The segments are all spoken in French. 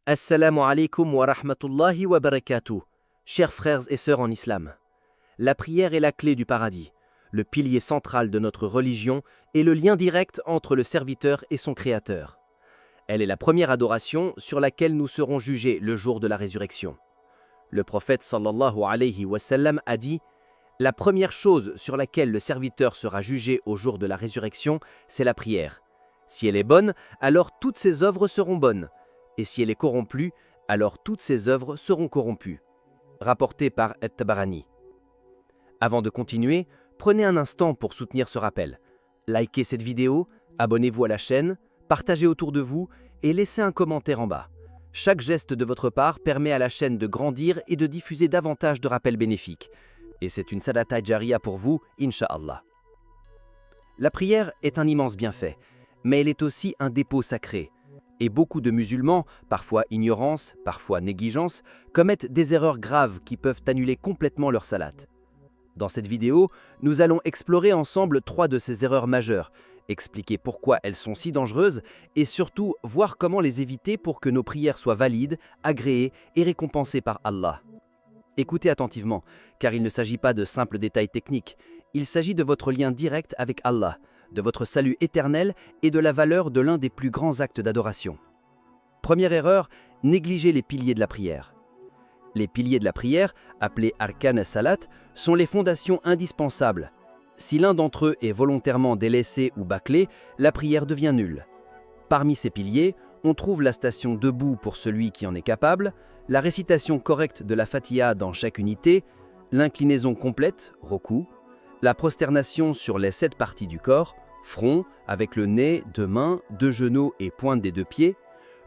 Assalamu alaikum wa rahmatullahi wa barakatuh. Chers frères et sœurs en islam, la prière est la clé du paradis, le pilier central de notre religion et le lien direct entre le serviteur et son créateur. Elle est la première adoration sur laquelle nous serons jugés le jour de la résurrection. Le prophète sallallahu alayhi wa sallam a dit « La première chose sur laquelle le serviteur sera jugé au jour de la résurrection, c'est la prière. Si elle est bonne, alors toutes ses œuvres seront bonnes. Et si elle est corrompue, alors toutes ses œuvres seront corrompues. » Rapporté par At-Tabarani. Avant de continuer, prenez un instant pour soutenir ce rappel. Likez cette vidéo, abonnez-vous à la chaîne, partagez autour de vous et laissez un commentaire en bas. Chaque geste de votre part permet à la chaîne de grandir et de diffuser davantage de rappels bénéfiques. Et c'est une sadaqah jariya pour vous, Inch'Allah. La prière est un immense bienfait, mais elle est aussi un dépôt sacré. Et beaucoup de musulmans, parfois ignorance, parfois négligence, commettent des erreurs graves qui peuvent annuler complètement leur salat. Dans cette vidéo, nous allons explorer ensemble 3 de ces erreurs majeures, expliquer pourquoi elles sont si dangereuses et surtout voir comment les éviter pour que nos prières soient valides, agréées et récompensées par Allah. Écoutez attentivement, car il ne s'agit pas de simples détails techniques, il s'agit de votre lien direct avec Allah, de votre salut éternel et de la valeur de l'un des plus grands actes d'adoration. Première erreur, négliger les piliers de la prière. Les piliers de la prière, appelés arkan salat, sont les fondations indispensables. Si l'un d'entre eux est volontairement délaissé ou bâclé, la prière devient nulle. Parmi ces piliers, on trouve la station debout pour celui qui en est capable, la récitation correcte de la Fatiha dans chaque unité, l'inclinaison complète, roku, la prosternation sur les 7 parties du corps, front, avec le nez, 2 mains, 2 genoux et pointe des 2 pieds,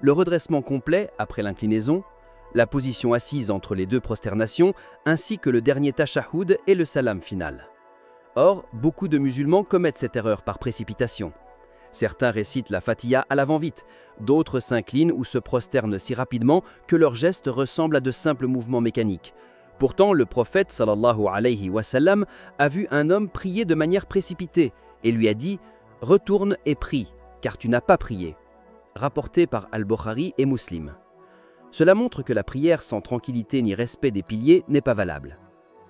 le redressement complet après l'inclinaison, la position assise entre les 2 prosternations, ainsi que le dernier tashahhud et le salam final. Or, beaucoup de musulmans commettent cette erreur par précipitation. Certains récitent la Fatiha à l'avant-vite, d'autres s'inclinent ou se prosternent si rapidement que leurs gestes ressemblent à de simples mouvements mécaniques. Pourtant, le prophète sallallahu alayhi wa sallam a vu un homme prier de manière précipitée et lui a dit « Retourne et prie, car tu n'as pas prié », rapporté par Al-Bukhari et Muslim. Cela montre que la prière sans tranquillité ni respect des piliers n'est pas valable.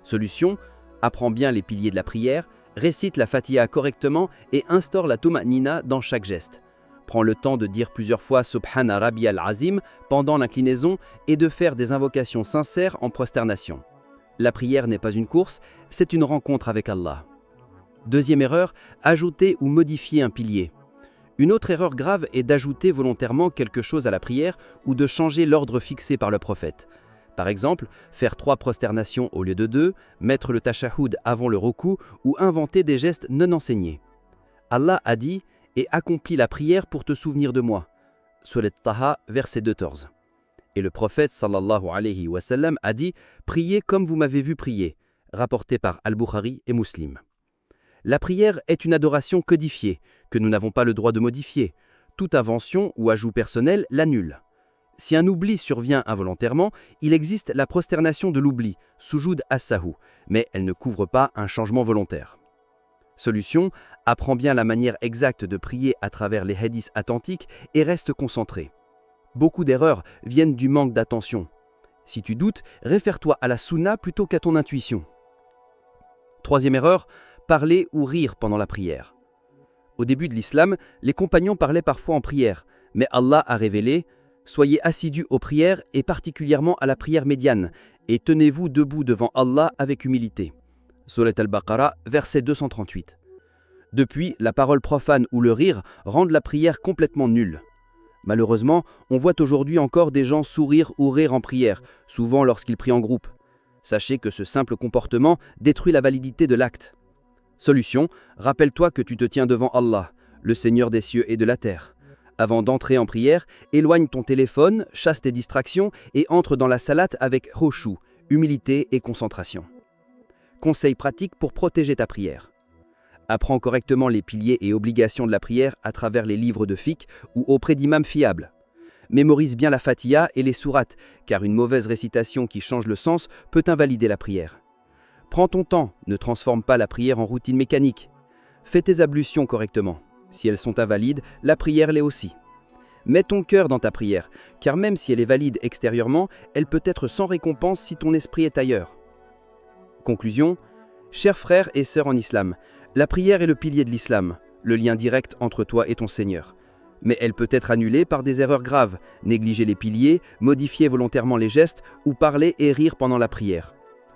Solution, apprends bien les piliers de la prière, récite la Fatiha correctement et instaure la tuma'nina dans chaque geste. Prends le temps de dire plusieurs fois Subhana Rabbi al-Azim pendant l'inclinaison et de faire des invocations sincères en prosternation. La prière n'est pas une course, c'est une rencontre avec Allah. Deuxième erreur, ajouter ou modifier un pilier. Une autre erreur grave est d'ajouter volontairement quelque chose à la prière ou de changer l'ordre fixé par le prophète. Par exemple, faire 3 prosternations au lieu de 2, mettre le tashahhud avant le roku ou inventer des gestes non enseignés. Allah a dit « Et accomplis la prière pour te souvenir de moi » Surat Taha, verset 14. Et le prophète sallallahu alayhi wa sallam a dit « Priez comme vous m'avez vu prier » rapporté par Al-Bukhari et Muslim. La prière est une adoration codifiée, que nous n'avons pas le droit de modifier. Toute invention ou ajout personnel l'annule. Si un oubli survient involontairement, il existe la prosternation de l'oubli, sujoud as-sahou, mais elle ne couvre pas un changement volontaire. Solution, apprends bien la manière exacte de prier à travers les hadiths authentiques et reste concentré. Beaucoup d'erreurs viennent du manque d'attention. Si tu doutes, réfère-toi à la sunna plutôt qu'à ton intuition. Troisième erreur, parler ou rire pendant la prière. Au début de l'islam, les compagnons parlaient parfois en prière, mais Allah a révélé « Soyez assidus aux prières et particulièrement à la prière médiane, et tenez-vous debout devant Allah avec humilité. » Surat Al-Baqarah, verset 238. Depuis, la parole profane ou le rire rendent la prière complètement nulle. Malheureusement, on voit aujourd'hui encore des gens sourire ou rire en prière, souvent lorsqu'ils prient en groupe. Sachez que ce simple comportement détruit la validité de l'acte. Solution, rappelle-toi que tu te tiens devant Allah, le Seigneur des cieux et de la terre. Avant d'entrer en prière, éloigne ton téléphone, chasse tes distractions et entre dans la salate avec khushu, humilité et concentration. Conseils pratiques pour protéger ta prière. Apprends correctement les piliers et obligations de la prière à travers les livres de fiqh ou auprès d'imams fiables. Mémorise bien la Fatiha et les sourates, car une mauvaise récitation qui change le sens peut invalider la prière. Prends ton temps, ne transforme pas la prière en routine mécanique. Fais tes ablutions correctement. Si elles sont invalides, la prière l'est aussi. Mets ton cœur dans ta prière, car même si elle est valide extérieurement, elle peut être sans récompense si ton esprit est ailleurs. Conclusion. Chers frères et sœurs en islam, la prière est le pilier de l'islam, le lien direct entre toi et ton Seigneur. Mais elle peut être annulée par des erreurs graves, négliger les piliers, modifier volontairement les gestes ou parler et rire pendant la prière.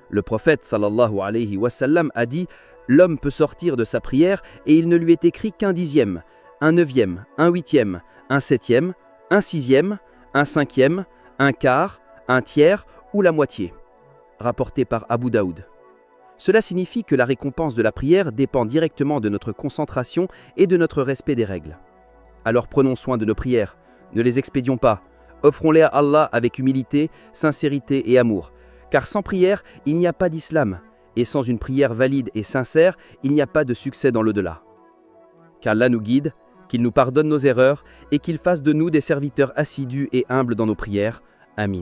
Le prophète sallallahu alayhi wa sallam a dit « L'homme peut sortir de sa prière et il ne lui est écrit qu'un dixième, un neuvième, un huitième, un septième, un sixième, un cinquième, un quart, un tiers ou la moitié. » Rapporté par Abu Daoud. Cela signifie que la récompense de la prière dépend directement de notre concentration et de notre respect des règles. Alors prenons soin de nos prières, ne les expédions pas, offrons-les à Allah avec humilité, sincérité et amour, car sans prière, il n'y a pas d'islam, et sans une prière valide et sincère, il n'y a pas de succès dans l'au-delà. Qu'Allah nous guide, qu'il nous pardonne nos erreurs et qu'il fasse de nous des serviteurs assidus et humbles dans nos prières. Amin.